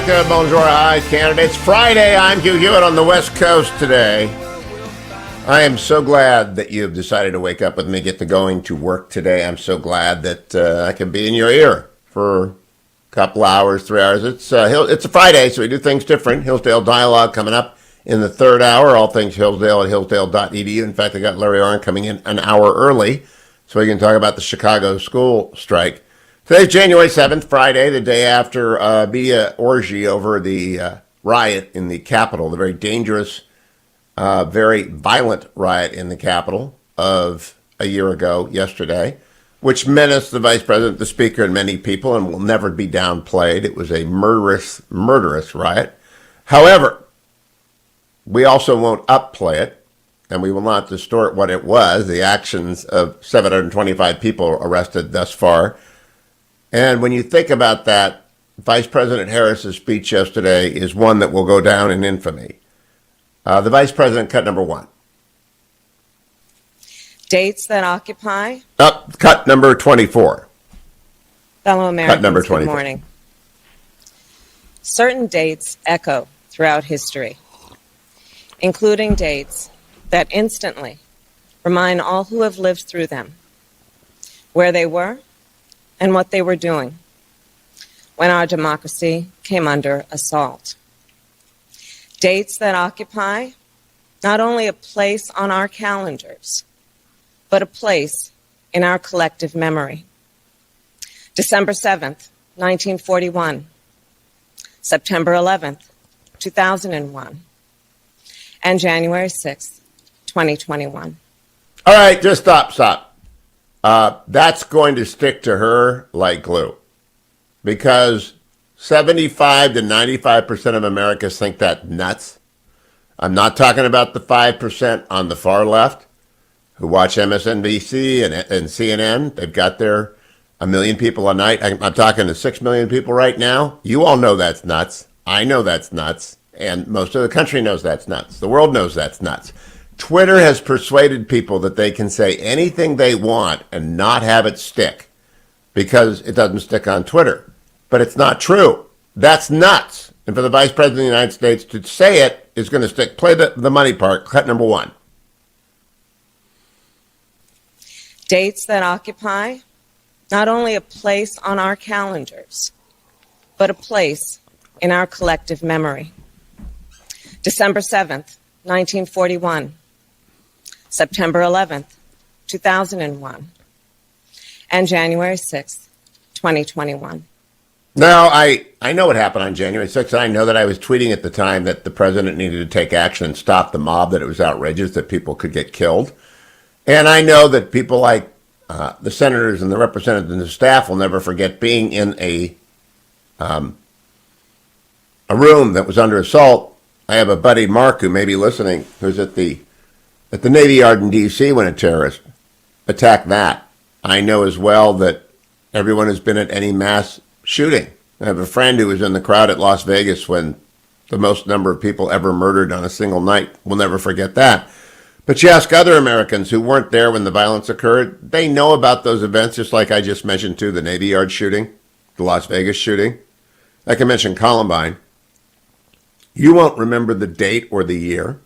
America. Bonjour, hi, Canada. It's Friday. I'm Hugh Hewitt on the West Coast today. I am so glad that you've decided to wake up with me, get to going to work today. I'm so glad that I can be in your ear for a couple hours, 3 hours. It's a Friday, so we do things different. Hillsdale Dialogue coming up in the third hour. All things Hillsdale at hillsdale.edu. In fact, I got Larry Arnn coming in an hour early so we can talk about the Chicago school strike. Today's January 7th, Friday, the day after media orgy over the riot in the Capitol, the very dangerous, very violent riot in the Capitol of a year ago yesterday, which menaced the Vice President, the Speaker, and many people, and will never be downplayed. It was a murderous riot. However, we also won't upplay it, and we will not distort what it was, the actions of 725 people arrested thus far. And when you think about that, Vice President Harris's speech yesterday is one that will go down in infamy. The Vice President, cut number one. Dates that occupy. Cut number 24. Fellow Americans, Cut number 24. Good morning. Certain dates echo throughout history, including dates that instantly remind all who have lived through them where they were and what they were doing when our democracy came under assault. Dates that occupy not only a place on our calendars, but a place in our collective memory. December 7th, 1941, September 11th, 2001, and January 6th, 2021. All right, just stop. That's going to stick to her like glue, because 75 to 95% of Americans think that's nuts. I'm not talking about the 5% on the far left who watch MSNBC and CNN. They've got their 1 million people a night. I'm talking to 6 million people right now. You all know that's nuts. I know that's nuts. And most of the country knows that's nuts. The world knows that's nuts. Twitter has persuaded people that they can say anything they want and not have it stick because it doesn't stick on Twitter. But it's not true. That's nuts. And for the Vice President of the United States to say it is going to stick. Play the money part. Cut number one. Dates that occupy not only a place on our calendars, but a place in our collective memory. December 7th, 1941. September 11th, 2001, and January 6th, 2021. Now, I know what happened on January 6th. I know that I was tweeting at the time that the president needed to take action and stop the mob, that it was outrageous that people could get killed. And I know that people like the senators and the representatives and the staff will never forget being in a room that was under assault. I have a buddy, Mark, who may be listening, who's at the Navy Yard in D.C. when a terrorist attacked that. I know as well that everyone has been at any mass shooting. I have a friend who was in the crowd at Las Vegas when the most number of people ever murdered on a single night. We'll never forget that. But you ask other Americans who weren't there when the violence occurred, they know about those events, just like I just mentioned too, the Navy Yard shooting, the Las Vegas shooting. I can mention Columbine. You won't remember the date or the year,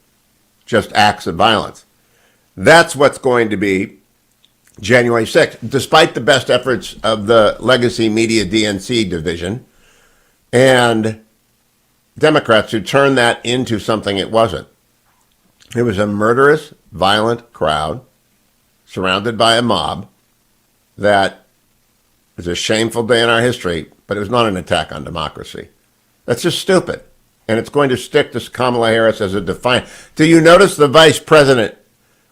just acts of violence. That's what's going to be January 6th, despite the best efforts of the legacy media DNC division and Democrats who turned that into something it wasn't. It was a murderous, violent crowd surrounded by a mob that is a shameful day in our history, but it was not an attack on democracy. That's just stupid. And it's going to stick to Kamala Harris as a defiant. Do you notice the vice president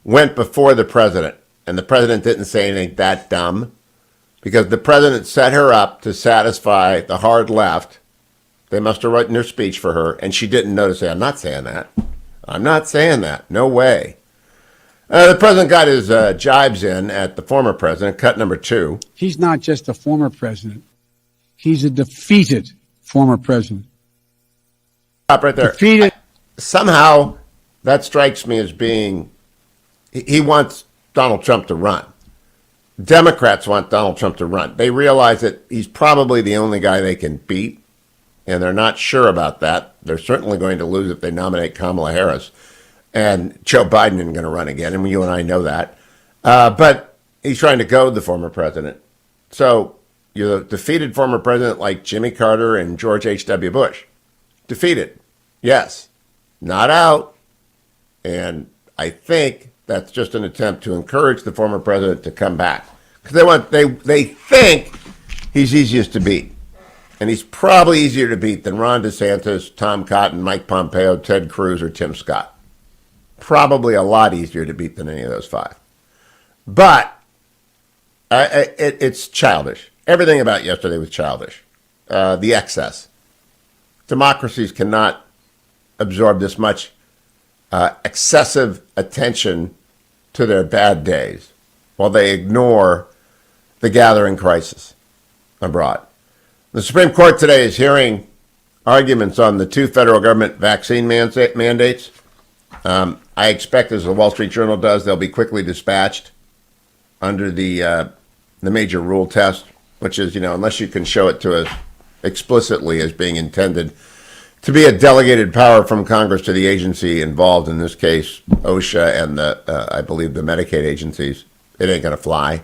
went before the president, and the president didn't say anything that dumb? Because the president set her up to satisfy the hard left. They must have written her speech for her, and she didn't notice. I'm not saying that. I'm not saying that. No way. The president got his jibes in at the former president, cut number two. He's not just a former president. He's a defeated former president. Stop right there. Defeated. Somehow, that strikes me as being, he wants Donald Trump to run. Democrats want Donald Trump to run. They realize that he's probably the only guy they can beat. and they're not sure about that. They're certainly going to lose if they nominate Kamala Harris. And Joe Biden isn't going to run again, and you and I know that. But he's trying to goad the former president. So you're a defeated former president like Jimmy Carter and George H.W. Bush. Defeated. Yes. Not out. And I think that's just an attempt to encourage the former president to come back. Because they think he's easiest to beat. And he's probably easier to beat than Ron DeSantis, Tom Cotton, Mike Pompeo, Ted Cruz, or Tim Scott. Probably a lot easier to beat than any of those five. But it's childish. Everything about yesterday was childish. The excess. Democracies cannot absorb this much excessive attention to their bad days while they ignore the gathering crisis abroad. The Supreme Court today is hearing arguments on the 2 federal government vaccine mandates. I expect, as the Wall Street Journal does, they'll be quickly dispatched under the major rule test, which is, unless you can show it to us explicitly as being intended to be a delegated power from Congress to the agency involved, in this case, OSHA and I believe the Medicaid agencies, it ain't going to fly.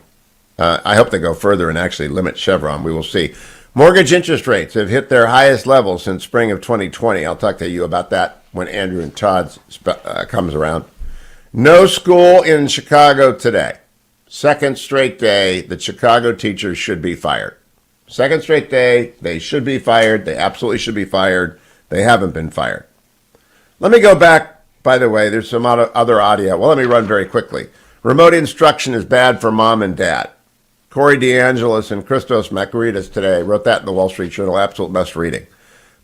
I hope they go further and actually limit Chevron. We will see. Mortgage interest rates have hit their highest level since spring of 2020. I'll talk to you about that when Andrew and Todd comes around. No school in Chicago today. Second straight day, the Chicago teachers should be fired. Second straight day, they should be fired. They absolutely should be fired. They haven't been fired. Let me go back, by the way, there's some other audio. Well, let me run very quickly. Remote instruction is bad for mom and dad. Corey DeAngelis and Christos Makarides today wrote that in the Wall Street Journal. Absolute must reading.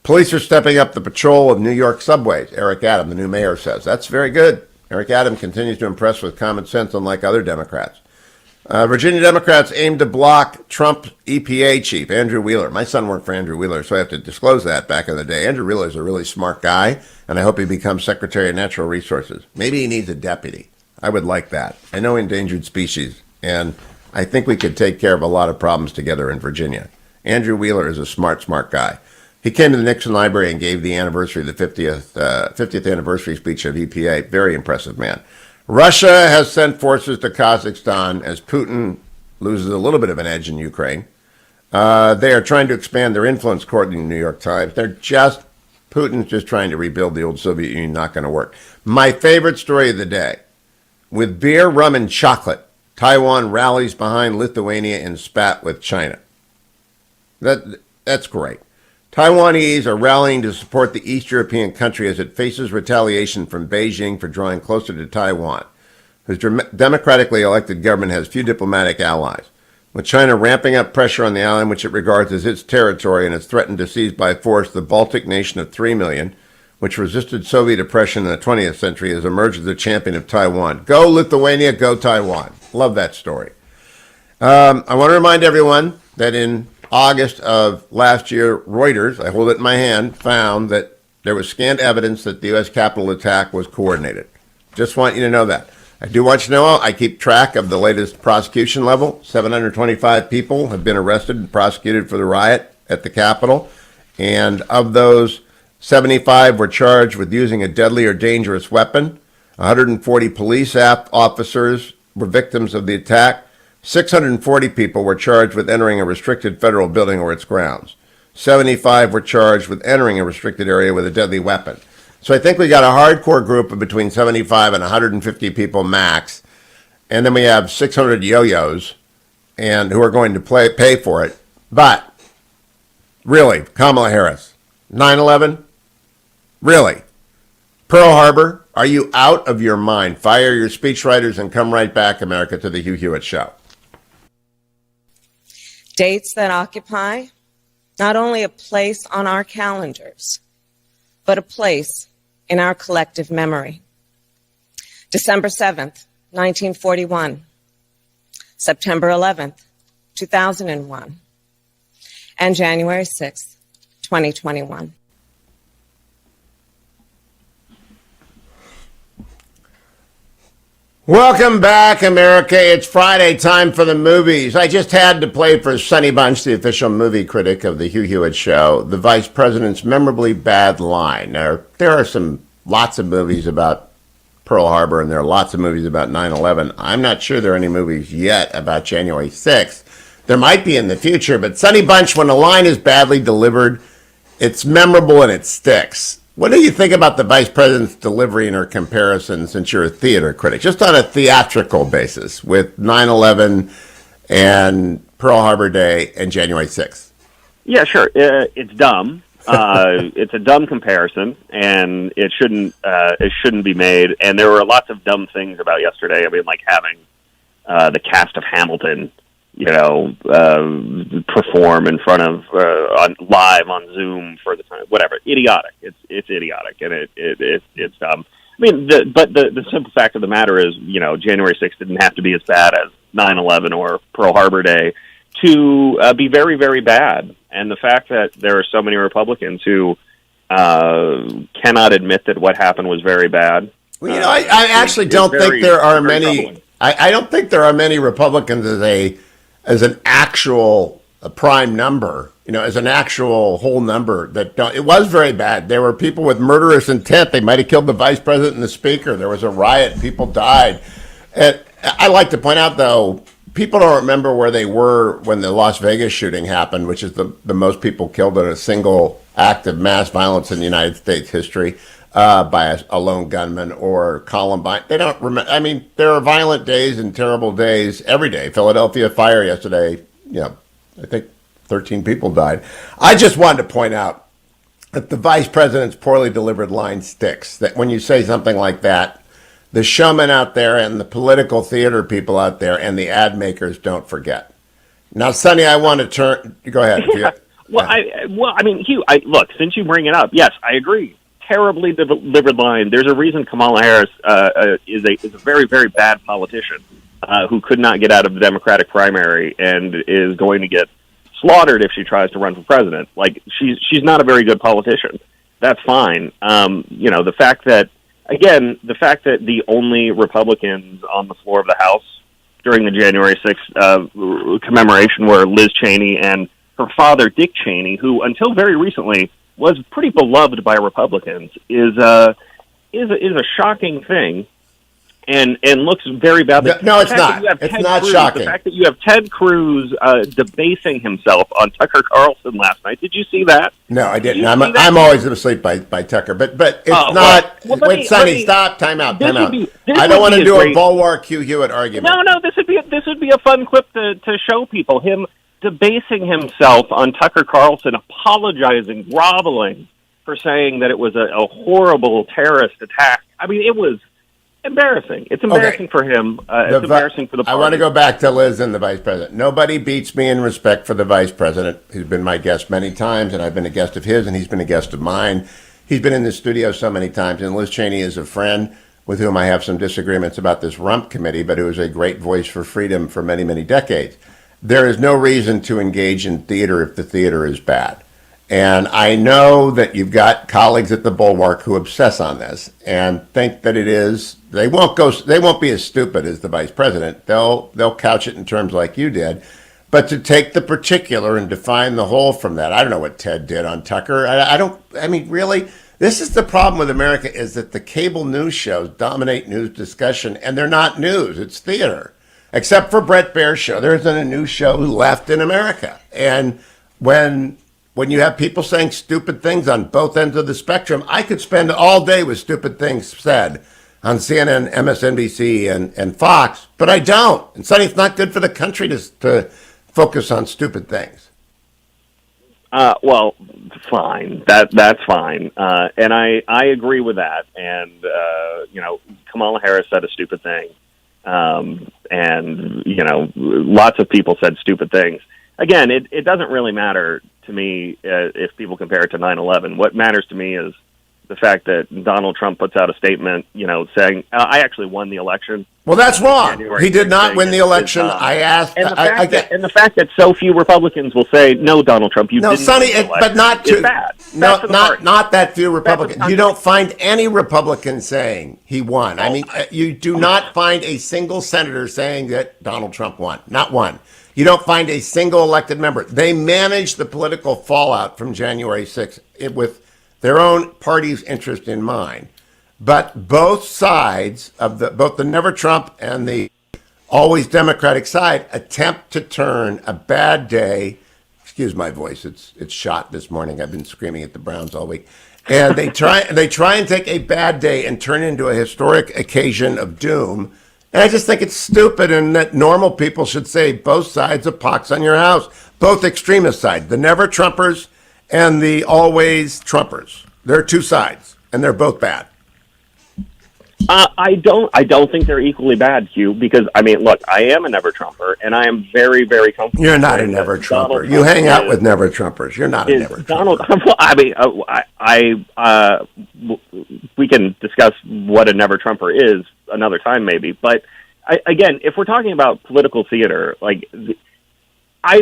Police are stepping up the patrol of New York subways, Eric Adams, the new mayor, says. That's very good. Eric Adams continues to impress with common sense, unlike other Democrats. Virginia Democrats aim to block Trump EPA chief, Andrew Wheeler. My son worked for Andrew Wheeler, so I have to disclose that back in the day. Andrew Wheeler is a really smart guy, and I hope he becomes Secretary of Natural Resources. Maybe he needs a deputy. I would like that. I know endangered species, and I think we could take care of a lot of problems together in Virginia. Andrew Wheeler is a smart guy. He came to the Nixon Library and gave the anniversary, the 50th anniversary speech of EPA. Very impressive man. Russia has sent forces to Kazakhstan as Putin loses a little bit of an edge in Ukraine. They are trying to expand their influence, according to the New York Times. Putin's just trying to rebuild the old Soviet Union, not going to work. My favorite story of the day. With beer, rum, and chocolate, Taiwan rallies behind Lithuania in spat with China. That's great. Taiwanese are rallying to support the East European country as it faces retaliation from Beijing for drawing closer to Taiwan, whose democratically elected government has few diplomatic allies. With China ramping up pressure on the island, which it regards as its territory, and has threatened to seize by force the Baltic nation of 3 million, which resisted Soviet oppression in the 20th century, has emerged as the champion of Taiwan. Go Lithuania, go Taiwan. Love that story. I want to remind everyone that in August of last year, Reuters, I hold it in my hand, found that there was scant evidence that the U.S. Capitol attack was coordinated. Just want you to know that. I do want you to know I keep track of the latest prosecution level. 725 people have been arrested and prosecuted for the riot at the Capitol. And of those, 75 were charged with using a deadly or dangerous weapon. 140 police officers were victims of the attack. 640 people were charged with entering a restricted federal building or its grounds. 75 were charged with entering a restricted area with a deadly weapon. So I think we got a hardcore group of between 75 and 150 people max. And then we have 600 yo-yos and who are going to pay for it. But really, Kamala Harris, 9/11, really? Pearl Harbor, are you out of your mind? Fire your speechwriters and come right back, America, to the Hugh Hewitt Show. Dates that occupy not only a place on our calendars, but a place in our collective memory. December 7th, 1941. September 11th, 2001. And January 6th, 2021. Welcome back, America. It's Friday, time for the movies. I just had to play for Sonny Bunch, the official movie critic of the Hugh Hewitt Show, the vice president's memorably bad line. Now, there are lots of movies about Pearl Harbor, and there are lots of movies about 9/11. I'm not sure there are any movies yet about January 6th. There might be in the future, but Sonny Bunch, when a line is badly delivered, it's memorable and it sticks. What do you think about the vice president's delivery in her comparison, since you're a theater critic, just on a theatrical basis, with 9/11 and Pearl Harbor Day and January 6th? Yeah, sure. It's dumb. It's a dumb comparison, and it shouldn't be made. And there were lots of dumb things about yesterday. I mean, like having the cast of Hamilton, perform in front of live on Zoom for the time, whatever. Idiotic. It's idiotic, and it's dumb. I mean, the simple fact of the matter is, January 6th didn't have to be as bad as 9/11 or Pearl Harbor Day to be very, very bad. And the fact that there are so many Republicans who cannot admit that what happened was very bad. Well, I actually don't think there are many. I don't think there are many Republicans as an actual prime number, as an actual whole number that don't. It was very bad. There were people with murderous intent. They might have killed the vice president and the speaker. There was a riot. People died. And I like to point out, though, people don't remember where they were when the Las Vegas shooting happened, which is the most people killed in a single act of mass violence in United States history by a lone gunman, or Columbine. They don't remember. I mean, there are violent days and terrible days every day. Philadelphia fire yesterday, I think 13 people died. I just wanted to point out that the vice president's poorly delivered line sticks. That when you say something like that, the showmen out there and the political theater people out there and the ad makers don't forget. Now, Sonny, I want to turn. Go ahead. I mean, Hugh. Look, since you bring it up, yes, I agree. Terribly delivered line. There's a reason Kamala Harris is a very, very bad politician who could not get out of the Democratic primary and is going to get slaughtered if she tries to run for president. Like, she's not a very good politician. That's fine. The fact that the only Republicans on the floor of the House during the January 6th commemoration were Liz Cheney and her father, Dick Cheney, who until very recently was pretty beloved by Republicans, is a shocking thing, and looks very bad. No, it's not. It's not shocking. The fact that you have Ted Cruz debasing himself on Tucker Carlson last night. Did you see that? No, I didn't. I'm always asleep by Tucker, but it's not. Wait, Sonny, stop. Time out. I don't want to do a bulwark Hugh Hewitt argument. No. This would be a fun clip to show people him debasing himself on Tucker Carlson, apologizing, groveling for saying that it was a horrible terrorist attack. I mean, it was embarrassing. It's embarrassing for him. It's embarrassing for the party. I want to go back to Liz and the vice president. Nobody beats me in respect for the vice president, who's been my guest many times, and I've been a guest of his, and he's been a guest of mine. He's been in the studio so many times, and Liz Cheney is a friend with whom I have some disagreements about this rump committee, but who was a great voice for freedom for many, many decades. There is no reason to engage in theater if the theater is bad. And I know that you've got colleagues at the Bulwark who obsess on this and think that it is. They won't be as stupid as the vice president. They'll couch it in terms like you did. But to take the particular and define the whole from that, I don't know what Ted did on Tucker. I mean, really, this is the problem with America, is that the cable news shows dominate news discussion, and they're not news. It's theater. Except for Bret Baier's show. There isn't a news show left in America. And when you have people saying stupid things on both ends of the spectrum, I could spend all day with stupid things said on CNN, MSNBC, and Fox, but I don't. And Sonny, it's not good for the country to focus on stupid things. Well, fine. That's fine. And I agree with that. And, Kamala Harris said a stupid thing. And lots of people said stupid things. Again, it doesn't really matter to me if people compare it to 9/11. What matters to me is the fact that Donald Trump puts out a statement, saying, I actually won the election. Well, that's wrong. He did not win the election. I asked. And the fact that so few Republicans will say, no, Donald Trump, you didn't Sonny, win the election, but not is bad. No, not that few Republicans. You don't find any Republican saying he won. I mean, you do not find a single senator saying that Donald Trump won. Not one. You don't find a single elected member. They managed the political fallout from January 6th with their own party's interest in mind. But both sides of both the Never Trump and the always Democratic side attempt to turn a bad day. Excuse my voice; it's shot this morning. I've been screaming at the Browns all week, and they try and take a bad day and turn it into a historic occasion of doom. And I just think it's stupid, and that normal people should say both sides of pox on your house, both extremist sides, the Never Trumpers and the always Trumpers. There are two sides, and they're both bad. I don't think they're equally bad, Hugh, because, I mean, look, I am a Never Trumper, and I am very, very comfortable. You're not a Never Trumper. You hang out with Never Trumpers. You're not a Never Trumper. We can discuss what a Never Trumper is another time, maybe. But, again, if we're talking about political theater, like, I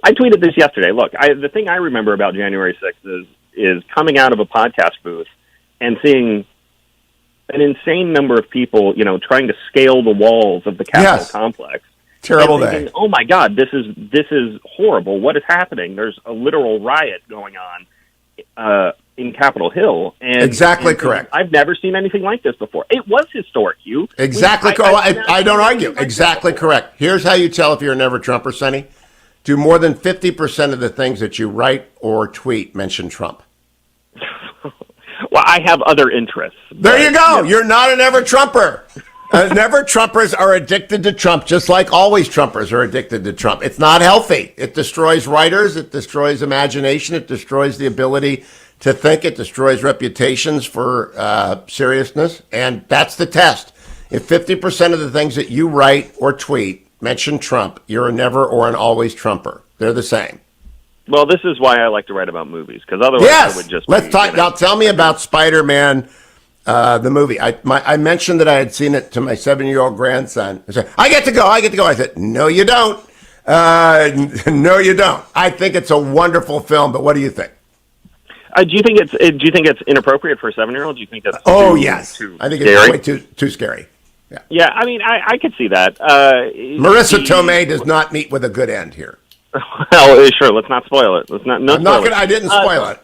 tweeted this yesterday. Look, the thing I remember about January 6th is coming out of a podcast booth and seeing an insane number of people, trying to scale the walls of the Capitol complex. Terrible day. Oh my God, this is horrible. What is happening? There's a literal riot going on in Capitol Hill. And exactly correct. I've never seen anything like this before. It was historic, Hugh. Exactly. I don't argue. Exactly correct. Here's how you tell if you're a Never Trumper, Sonny. Do more than 50% of the things that you write or tweet mention Trump? Well, I have other interests. There you go. You're not a Never Trumper. Never Trumpers are addicted to Trump, just like always Trumpers are addicted to Trump. It's not healthy. It destroys writers. It destroys imagination. It destroys the ability to think. It destroys reputations for seriousness. And that's the test. If 50% of the things that you write or tweet mention Trump, you're a never or an always Trumper. They're the same. Well, this is why I like to write about movies, because otherwise I would just... Let's talk. Now, tell me about Spider-Man, the movie. I mentioned that I had seen it to my 7-year-old grandson. I said, I get to go. I said, no, you don't. No, you don't. I think it's a wonderful film, but what do you think? Do you think it's inappropriate for a 7-year-old? Do you think that's yes. Too I think scary? it's way too scary. Yeah, I mean, I could see that. Marissa Tomei does not meet with a good end here. Well, sure. Let's not spoil it. I didn't spoil it.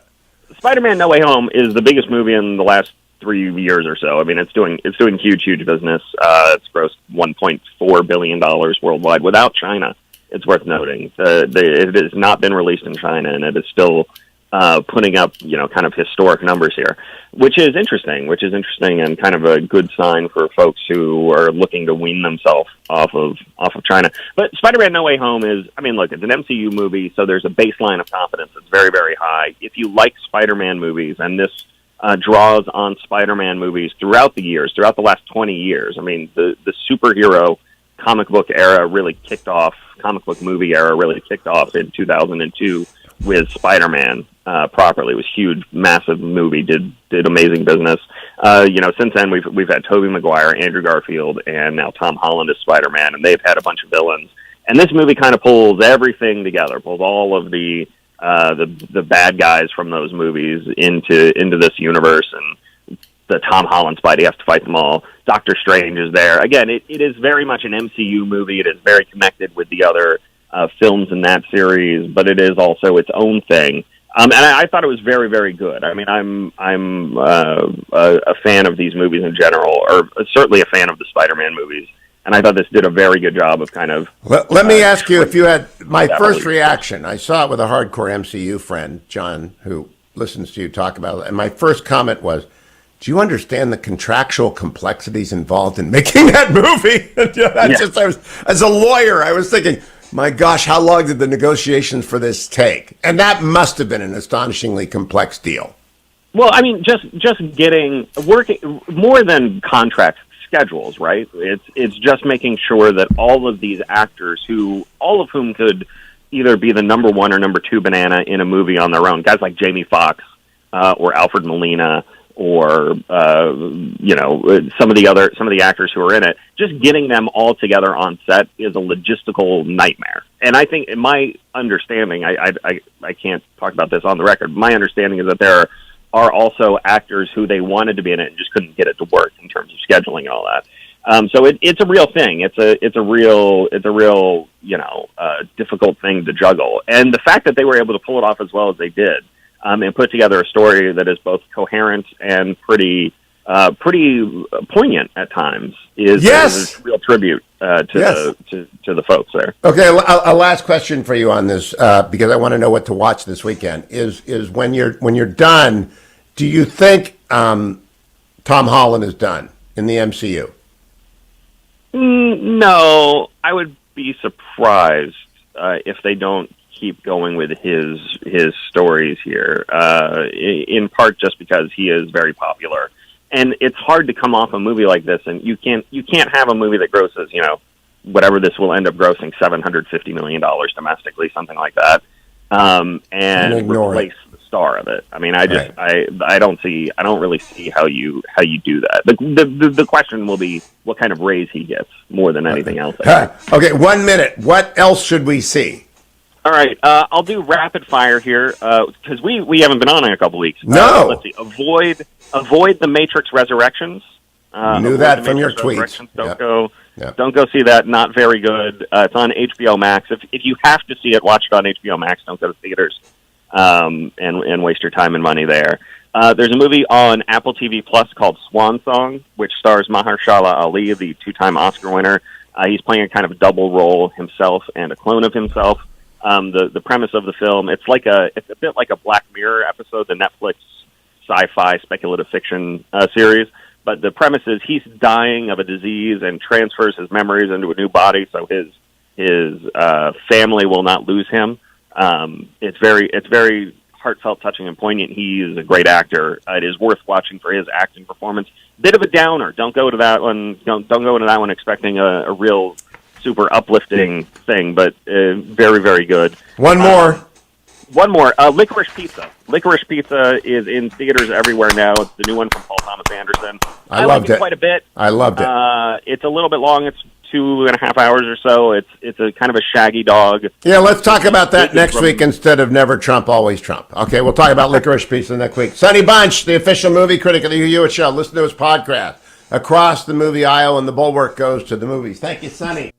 Spider-Man: No Way Home is the biggest movie in the last 3 years or so. I mean, it's doing huge business. It's grossed $1.4 billion worldwide without China. It's worth noting. It has not been released in China, and it is still putting up, kind of historic numbers here, which is interesting and kind of a good sign for folks who are looking to wean themselves off of China. But Spider-Man: No Way Home is, I mean, look, it's an MCU movie, so there's a baseline of confidence that's very, very high. If you like Spider-Man movies, and this draws on Spider-Man movies throughout the last 20 years, I mean, the superhero comic book movie era really kicked off in 2002 with Spider-Man properly. It was huge, massive movie, did amazing business. Since then we've had Tobey Maguire, Andrew Garfield, and now Tom Holland as Spider-Man, and they've had a bunch of villains. And this movie kind of pulls everything together, pulls all of the bad guys from those movies into this universe, and the Tom Holland Spidey has to fight them all. Doctor Strange is there. Again, it is very much an MCU movie. It is very connected with the other films in that series, but it is also its own thing. And I thought it was very, very good. I mean, I'm a fan of these movies in general, or certainly a fan of the Spider-Man movies. And I thought this did a very good job of kind of... Let me ask you, if you had... My first reaction, I saw it with a hardcore MCU friend, John, who listens to you talk about it, and my first comment was, do you understand the contractual complexities involved in making that movie? As a lawyer, I was thinking, my gosh, how long did the negotiations for this take? And that must have been an astonishingly complex deal. Well, I mean, just working more than contract schedules, right? It's just making sure that all of these actors, all of whom could either be the number one or number two banana in a movie on their own, guys like Jamie Foxx, or Alfred Molina, or some of the actors who are in it, just getting them all together on set is a logistical nightmare. And I think, in my understanding, I can't talk about this on the record, but my understanding is that there are also actors who they wanted to be in it and just couldn't get it to work in terms of scheduling and all that. So it's a real thing. It's a real difficult thing to juggle. And the fact that they were able to pull it off as well as they did, and put together a story that is both coherent and pretty poignant at times is a real tribute to the folks there. Okay, a last question for you on this, because I want to know what to watch this weekend. Is when you're done, do you think Tom Holland is done in the MCU? No, I would be surprised if they don't keep going with his stories here, in part just because he is very popular, and it's hard to come off a movie like this, and you can't have a movie that grosses, whatever this will end up grossing, $750 million domestically, something like that, and replace the star of it. I mean, I don't really see how you do that. The question will be what kind of raise he gets more than anything else. Okay, 1 minute. What else should we see? All right, I'll do rapid fire here because we haven't been on in a couple weeks. No, let's see. Avoid the Matrix Resurrections. Knew that from your tweets. Don't go see that. Not very good. It's on HBO Max. If you have to see it, watch it on HBO Max. Don't go to theaters and waste your time and money there. There's a movie on Apple TV Plus called Swan Song, which stars Mahershala Ali, the two-time Oscar winner. He's playing a kind of double role, himself and a clone of himself. The premise of the film, it's a bit like a Black Mirror episode, the Netflix sci-fi speculative fiction series. But the premise is he's dying of a disease and transfers his memories into a new body, so his family will not lose him. It's very heartfelt, touching, and poignant. He is a great actor. It is worth watching for his acting performance. Bit of a downer. Don't go to that one. Don't go into that one expecting a real super uplifting thing, but very, very good. One more. Licorice Pizza. Licorice Pizza is in theaters everywhere now. It's the new one from Paul Thomas Anderson. I loved it quite a bit. I loved it. It's a little bit long. It's 2.5 hours or so. It's a kind of a shaggy dog. Yeah, let's talk about that next week instead of Never Trump, Always Trump. Okay, we'll talk about Licorice Pizza next week. Sonny Bunch, the official movie critic of the Hugh Hewitt Show. Listen to his podcast. Across the movie aisle, and the bulwark goes to the movies. Thank you, Sonny.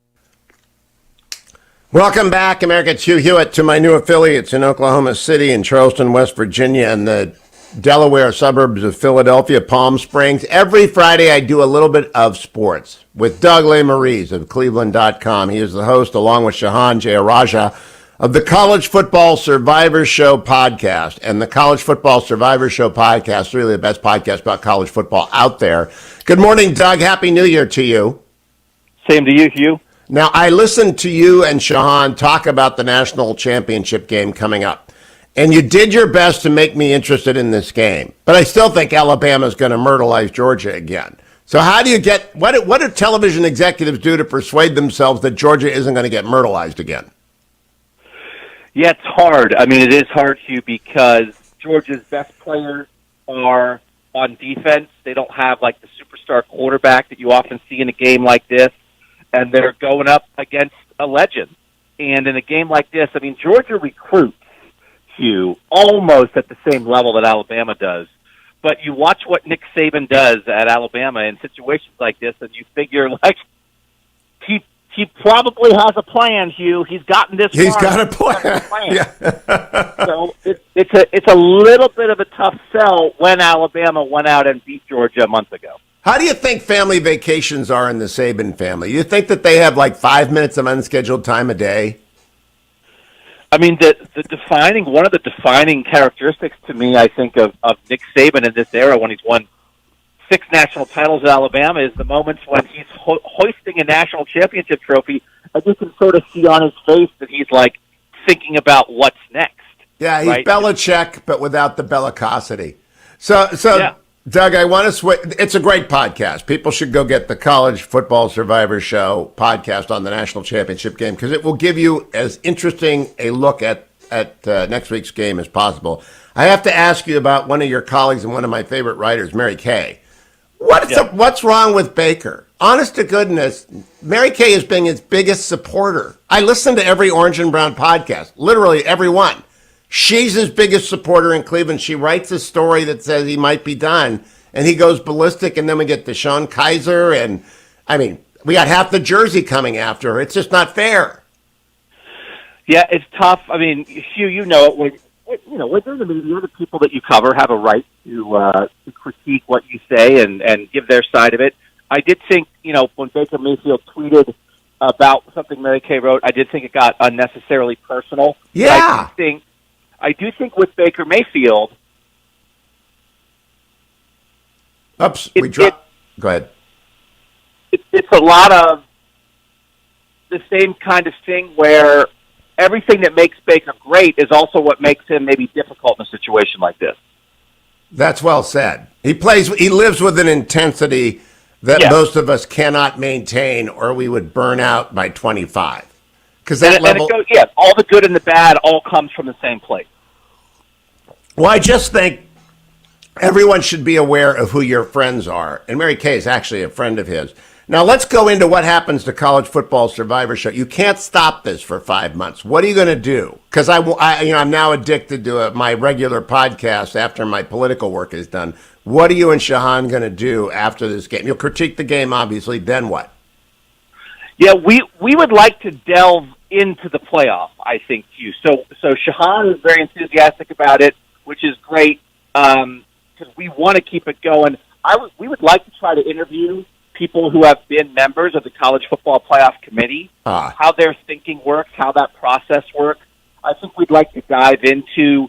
Welcome back, America. It's Hugh Hewitt to my new affiliates in Oklahoma City and Charleston, West Virginia, and the Delaware suburbs of Philadelphia, Palm Springs. Every Friday, I do a little bit of sports with Doug Lesmerises of Cleveland.com. He is the host, along with Shahan Jayaraja, of the College Football Survivor Show podcast. And the College Football Survivor Show podcast is really the best podcast about college football out there. Good morning, Doug. Happy New Year to you. Same to you, Hugh. Now, I listened to you and Shahan talk about the national championship game coming up, and you did your best to make me interested in this game. But I still think Alabama's going to myrtleize Georgia again. So how do you what do television executives do to persuade themselves that Georgia isn't going to get myrtleized again? Yeah, it's hard. I mean, it is hard, Hugh, because Georgia's best players are on defense. They don't have, like, the superstar quarterback that you often see in a game like this. And they're going up against a legend. And in a game like this, I mean, Georgia recruits, Hugh, almost at the same level that Alabama does. But you watch what Nick Saban does at Alabama in situations like this, and you figure, like, he probably has a plan, Hugh. He's gotten this far. He's got a plan. Yeah. So it's a little bit of a tough sell when Alabama went out and beat Georgia a month ago. How do you think family vacations are in the Saban family? You think that they have like 5 minutes of unscheduled time a day? I mean, one of the defining characteristics to me, I think, of Nick Saban in this era when he's won 6 national titles at Alabama is the moments when he's hoisting a national championship trophy, and you can sort of see on his face that he's like thinking about what's next. Yeah, he's right? Belichick, but without the bellicosity. So. Yeah. Doug, I want to switch. It's a great podcast. People should go get the College Football Survivor Show podcast on the national championship game because it will give you as interesting a look at at next week's game as possible. I have to ask you about one of your colleagues and one of my favorite writers, Mary Kay. What's wrong with Baker? Honest to goodness, Mary Kay is being his biggest supporter. I listen to every Orange and Brown podcast, literally every one. She's his biggest supporter in Cleveland. She writes a story that says he might be done, and he goes ballistic, and then we get Deshaun Kaiser, and, I mean, we got half the jersey coming after her. It's just not fair. Yeah, it's tough. I mean, Hugh, you know it. Within the media, the people that you cover have a right to critique what you say and give their side of it. I did think, when Baker Mayfield tweeted about something Mary Kay wrote, I did think it got unnecessarily personal. Yeah. I do think with Baker Mayfield. Oops, we dropped. Go ahead. It's a lot of the same kind of thing where everything that makes Baker great is also what makes him maybe difficult in a situation like this. That's well said. He lives with an intensity that most of us cannot maintain, or we would burn out by 25. Because all the good and the bad all comes from the same place. Well, I just think everyone should be aware of who your friends are, and Mary Kay is actually a friend of his. Now, let's go into what happens to College Football Survivor Show. You can't stop this for 5 months. What are you going to do? Because I'm now addicted to my regular podcast after my political work is done. What are you and Shahan going to do after this game? You'll critique the game, obviously. Then what? Yeah, we would like to delve into the playoff, I think, Hugh. So Shahan is very enthusiastic about it, which is great because we want to keep it going. We would like to try to interview people who have been members of the College Football Playoff Committee, how their thinking works, how that process works. I think we'd like to dive into,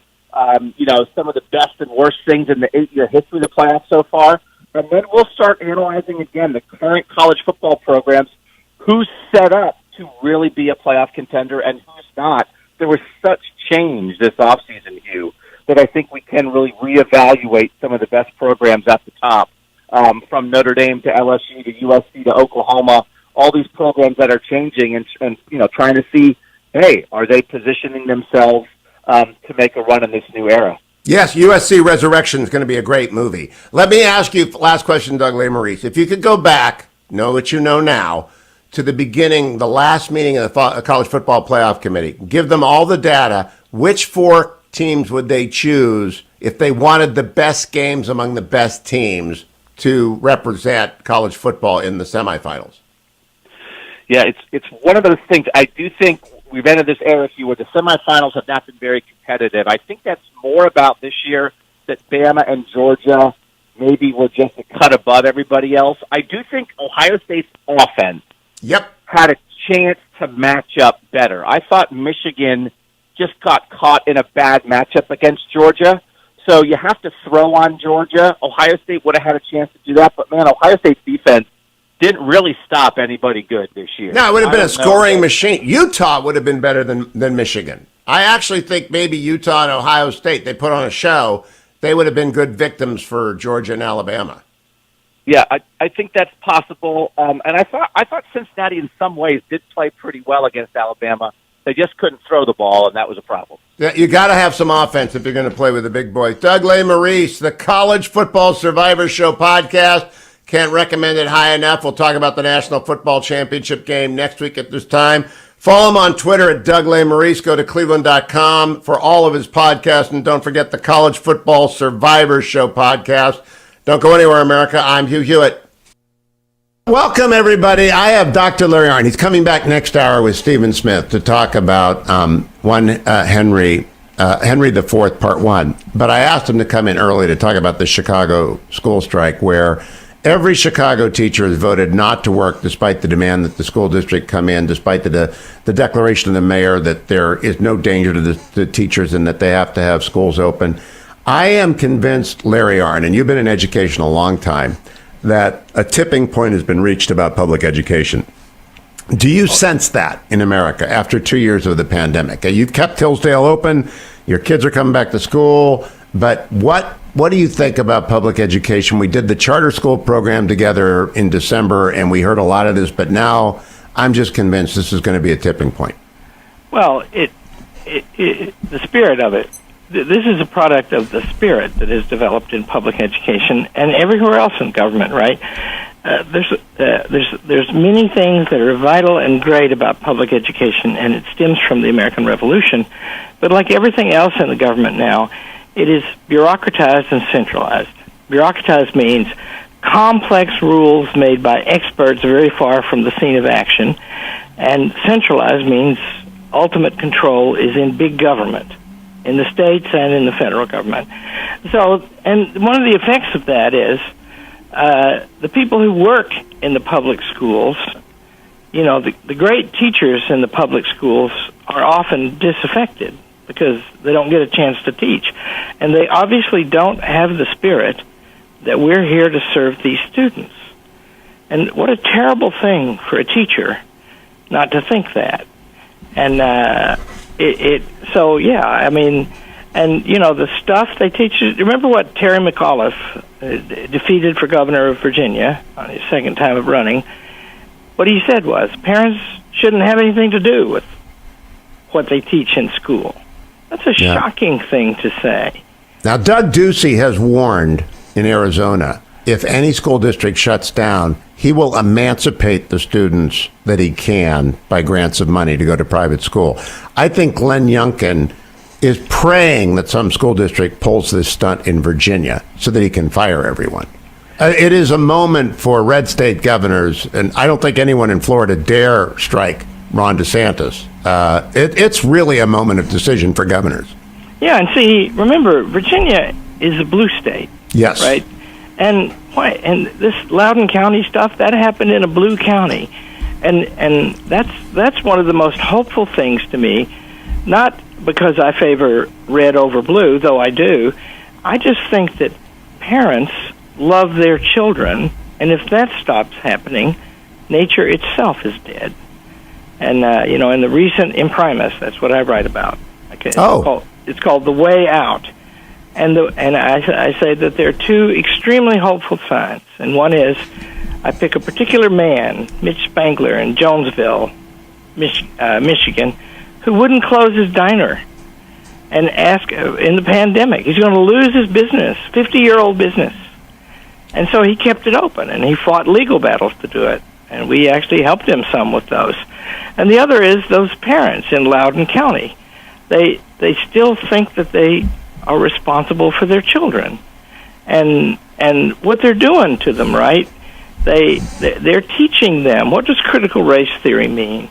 some of the best and worst things in the 8-year history of the playoffs so far. And then we'll start analyzing, again, the current college football programs, who's set up to really be a playoff contender and who's not. There was such change this offseason, Hugh, that I think we can really reevaluate some of the best programs at the top. From Notre Dame to LSU to USC to Oklahoma, all these programs that are changing and trying to see, hey, are they positioning themselves to make a run in this new era? Yes, USC Resurrection is going to be a great movie. Let me ask you, last question, Doug Lesmerises. If you could go back, know what you know now, to the beginning, the last meeting of the College Football Playoff Committee, give them all the data, which 4 teams would they choose if they wanted the best games among the best teams to represent college football in the semifinals? Yeah, it's one of those things. I do think we've entered this era, Hugh, where the semifinals have not been very competitive. I think that's more about this year that Bama and Georgia maybe were just a cut above everybody else. I do think Ohio State's offense had a chance to match up better. I thought Michigan just got caught in a bad matchup against Georgia. So you have to throw on Georgia. Ohio State would have had a chance to do that, but man, Ohio State's defense didn't really stop anybody good this year. No, it would have been a scoring machine. Utah would have been better than Michigan. I actually think maybe Utah and Ohio State, they put on a show, they would have been good victims for Georgia and Alabama. Yeah, I think that's possible. And I thought Cincinnati in some ways did play pretty well against Alabama. They just couldn't throw the ball, and that was a problem. Yeah, you got to have some offense if you're going to play with the big boys. Doug Lesmerises, the College Football Survivor Show podcast. Can't recommend it high enough. We'll talk about the National Football Championship game next week at this time. Follow him on Twitter at Doug Lesmerises. Go to cleveland.com for all of his podcasts. And don't forget the College Football Survivor Show podcast. Don't go anywhere, America. I'm Hugh Hewitt. Welcome, everybody. I have Dr. Larry Arnn. He's coming back next hour with Stephen Smith to talk about Henry IV, Part 1. But I asked him to come in early to talk about the Chicago school strike, where every Chicago teacher has voted not to work despite the demand that the school district come in, despite the declaration of the mayor that there is no danger to the teachers and that they have to have schools open. I am convinced, Larry Arnn, and you've been in education a long time, that a tipping point has been reached about public education. Do you sense that in America after 2 years of the pandemic? You've kept Hillsdale open, your kids are coming back to school, but what do you think about public education? We did the charter school program together in December, and we heard a lot of this, but now I'm just convinced this is going to be a tipping point. Well, the spirit of it. This is a product of the spirit that is developed in public education and everywhere else in government, right? There's many things that are vital and great about public education, and it stems from the American Revolution. But like everything else in the government now, it is bureaucratized and centralized. Bureaucratized means complex rules made by experts very far from the scene of action, and centralized means ultimate control is in big government, in the states and in the federal government. So, and one of the effects of that is the people who work in the public schools, you know, the great teachers in the public schools are often disaffected because they don't get a chance to teach. And they obviously don't have the spirit that we're here to serve these students. And what a terrible thing for a teacher not to think that. And so, yeah, I mean, and, you know, the stuff they teach you. Remember what Terry McAuliffe, defeated for governor of Virginia on his second time of running, what he said was, parents shouldn't have anything to do with what they teach in school. That's a shocking thing to say. Now, Doug Ducey has warned in Arizona, if any school district shuts down, he will emancipate the students that he can by grants of money to go to private school. I think Glenn Youngkin is praying that some school district pulls this stunt in Virginia so that he can fire everyone. It is a moment for red state governors, and I don't think anyone in Florida dare strike Ron DeSantis. It's really a moment of decision for governors. Yeah, and see, remember, Virginia is a blue state. Yes. Right? And why? And this Loudoun County stuff, that happened in a blue county. And that's one of the most hopeful things to me, not because I favor red over blue, though I do. I just think that parents love their children, and if that stops happening, nature itself is dead. And, you know, in the recent Imprimis, that's what I write about. Okay, it's called The Way Out. And I say that there are two extremely hopeful signs. And one is, I pick a particular man, Mitch Spangler in Jonesville, Michigan, who wouldn't close his diner and ask in the pandemic. He's going to lose his business, 50-year-old business. And so he kept it open, and he fought legal battles to do it. And we actually helped him some with those. And the other is those parents in Loudoun County. They still think that they are responsible for their children, and what they're doing to them, right? They're teaching them. What does critical race theory mean?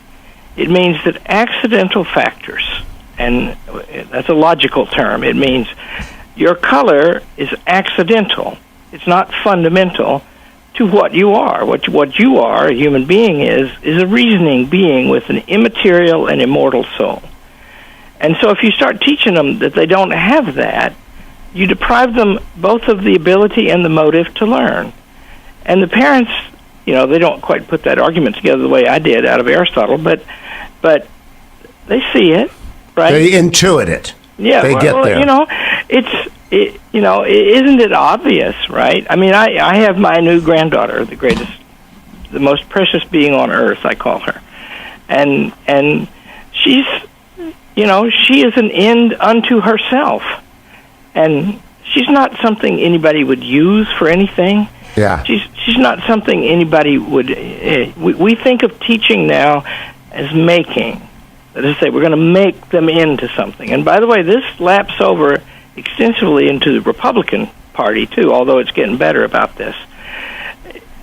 It means that accidental factors, and that's a logical term. It means your color is accidental. It's not fundamental to what you are. What you are, a human being, is a reasoning being with an immaterial and immortal soul. And so if you start teaching them that they don't have that, you deprive them both of the ability and the motive to learn. And the parents, you know, they don't quite put that argument together the way I did out of Aristotle, but they see it, right? They intuit it. Yeah, they get there. You know, isn't it obvious, right? I mean, I have my new granddaughter, the most precious being on earth, I call her. And she's, you know, she is an end unto herself. And she's not something anybody would use for anything. Yeah. She's not something anybody would... we think of teaching now as making. That is to say, we're going to make them into something. And by the way, this laps over extensively into the Republican Party, too, although it's getting better about this.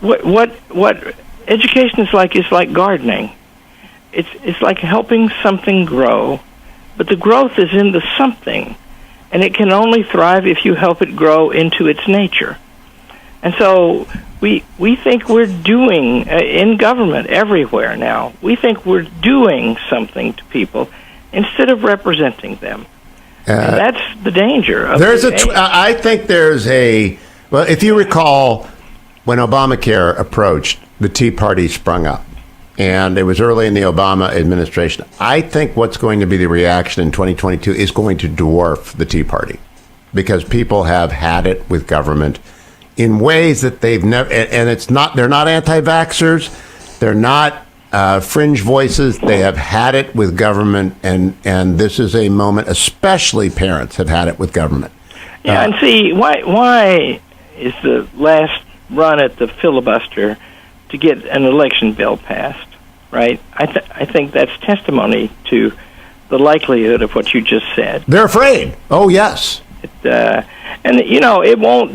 What education is like gardening. It's like helping something grow, but the growth is in the something, and it can only thrive if you help it grow into its nature. And so we think we're doing, in government everywhere now, we think we're doing something to people instead of representing them. And that's the danger. I think there's well, if you recall, when Obamacare approached, the Tea Party sprung up. And it was early in the Obama administration. I think what's going to be the reaction in 2022 is going to dwarf the Tea Party, because people have had it with government in ways that they've never, and it's not, they're not anti-vaxxers, they're not fringe voices, they have had it with government, and this is a moment, especially parents have had it with government. Yeah, and see, why is the last run at the filibuster to get an election bill passed, right? I think that's testimony to the likelihood of what you just said. They're afraid. Oh, yes. And, it won't,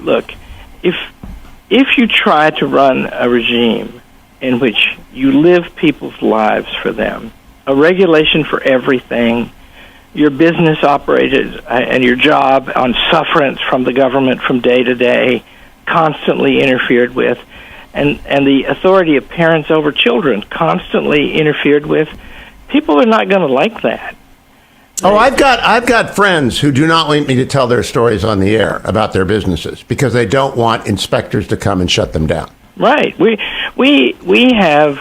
look, if you try to run a regime in which you live people's lives for them, a regulation for everything, your business operated and your job on sufferance from the government from day to day, constantly interfered with, and the authority of parents over children constantly interfered with, people are not going to like that. Oh, I've got friends who do not want me to tell their stories on the air about their businesses because they don't want inspectors to come and shut them down. Right. We have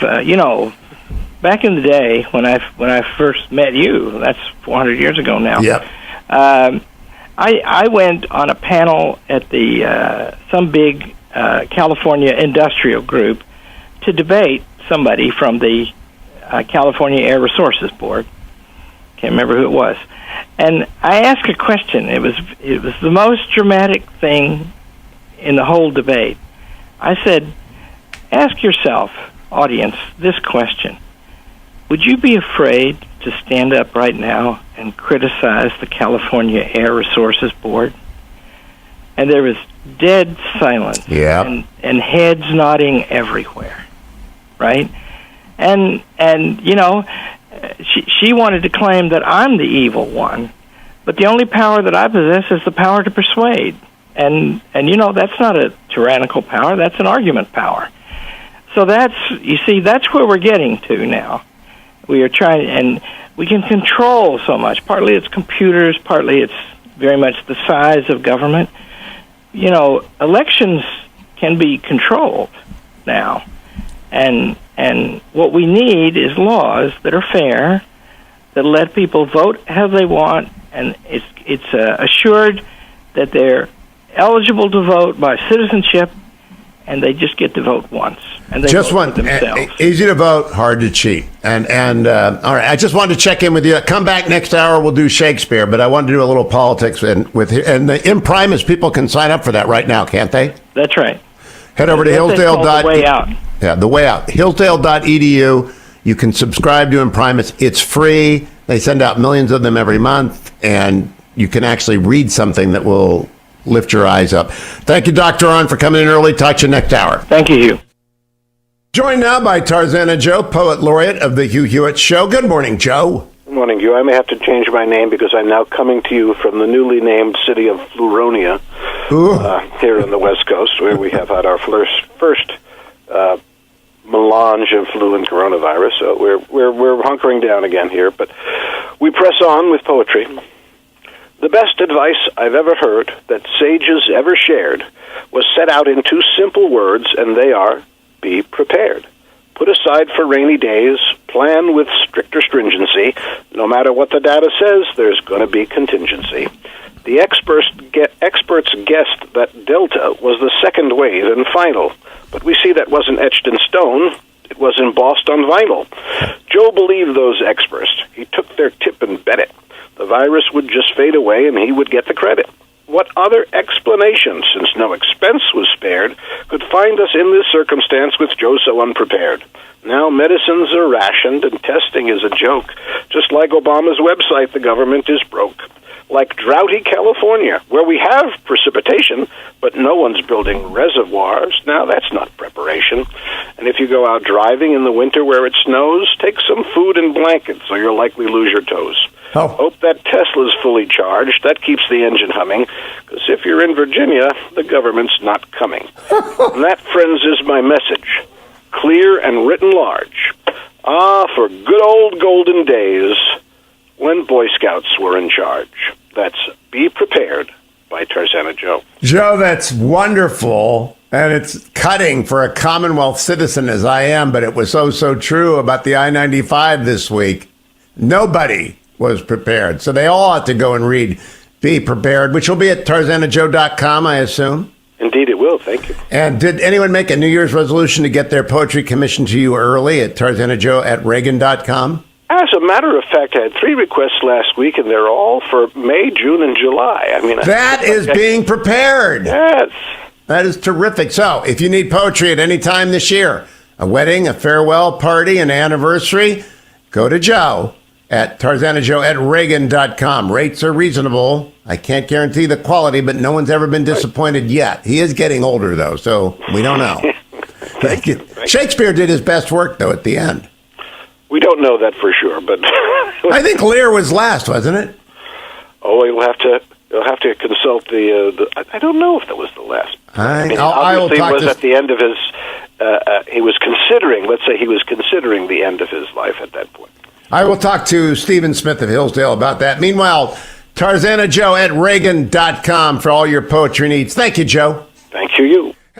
back in the day when I first met you, that's 400 years ago now. Yep. I went on a panel at the some big California industrial group to debate somebody from the California Air Resources Board. Can't remember who it was. And I asked a question. It was the most dramatic thing in the whole debate. I said, ask yourself, audience, this question. Would you be afraid to stand up right now and criticize the California Air Resources Board? And there was dead silence. Yeah. And heads nodding everywhere. Right? And she wanted to claim that I'm the evil one, but the only power that I possess is the power to persuade. And that's not a tyrannical power, that's an argument power. So that's where we're getting to now. We are trying, and we can control so much. Partly it's computers, partly it's very much the size of government. Elections can be controlled now. And what we need is laws that are fair, that let people vote how they want, and it's assured that they're eligible to vote by citizenship, and they just get to vote once. And they just vote for themselves. Easy to vote, hard to cheat. And all right, I just wanted to check in with you. Come back next hour, we'll do Shakespeare, but I wanted to do a little politics and the Imprimis. People can sign up for that right now, can't they? That's right. Head over to Hillsdale. The way out. Yeah, the way out. Hillsdale.edu. You can subscribe to Imprimis. It's free. They send out millions of them every month, and you can actually read something that will lift your eyes up. Thank you, Dr. On, for coming in early. Talk to you next hour. Thank you, Hugh. Joined now by Tarzana Joe, poet laureate of the Hugh Hewitt Show. Good morning, Joe. Good morning, Hugh. I may have to change my name because I'm now coming to you from the newly named city of Fluronia here on the West Coast, where we have had our first melange of flu and coronavirus. So we're hunkering down again here, but we press on with poetry. The best advice I've ever heard that sages ever shared was set out in two simple words, and they are, be prepared. Put aside for rainy days, plan with stricter stringency. No matter what the data says, there's going to be contingency. The experts guessed that Delta was the second wave and final, but we see that wasn't etched in stone. It was embossed on vinyl. Joe believed those experts. He took their tip and bet it. The virus would just fade away and he would get the credit. What other explanation, since no expense was spared, could find us in this circumstance with Joe so unprepared? Now medicines are rationed and testing is a joke. Just like Obama's website, the government is broke. Like droughty California, where we have precipitation, but no one's building reservoirs. Now that's not preparation. And if you go out driving in the winter where it snows, take some food and blankets or you'll likely lose your toes. Oh. Hope that Tesla's fully charged. That keeps the engine humming. Because if you're in Virginia, the government's not coming. And that, friends, is my message. Clear and written large. Ah, for good old golden days when Boy Scouts were in charge. That's Be Prepared by Tarzana Joe. Joe, that's wonderful. And it's cutting for a Commonwealth citizen as I am, but it was so true about the I-95 this week. Nobody was prepared. So they all ought to go and read Be Prepared, which will be at TarzanaJoe.com, I assume. Indeed, it will. Thank you. And did anyone make a New Year's resolution to get their poetry commissioned to you early at TarzanaJoe at Reagan.com? As a matter of fact, I had 3 requests last week, and they're all for May, June, and July. I mean, that is being prepared. Yes. That is terrific. So, if you need poetry at any time this year, a wedding, a farewell party, an anniversary, go to Joe at TarzanaJoe at Reagan.com. Rates are reasonable. I can't guarantee the quality, but no one's ever been disappointed yet. He is getting older, though, so we don't know. Thank you. Shakespeare did his best work, though, at the end. We don't know that for sure, but I think Lear was last, wasn't it? Oh, you'll have to consult the. I don't know if that was the last. I will obviously, talk it was to... at the end of his. He was considering. Let's say he was considering the end of his life at that point. I will talk to Stephen Smith of Hillsdale about that. Meanwhile, TarzanaJoe at Reagan.com for all your poetry needs. Thank you, Joe. Thank you.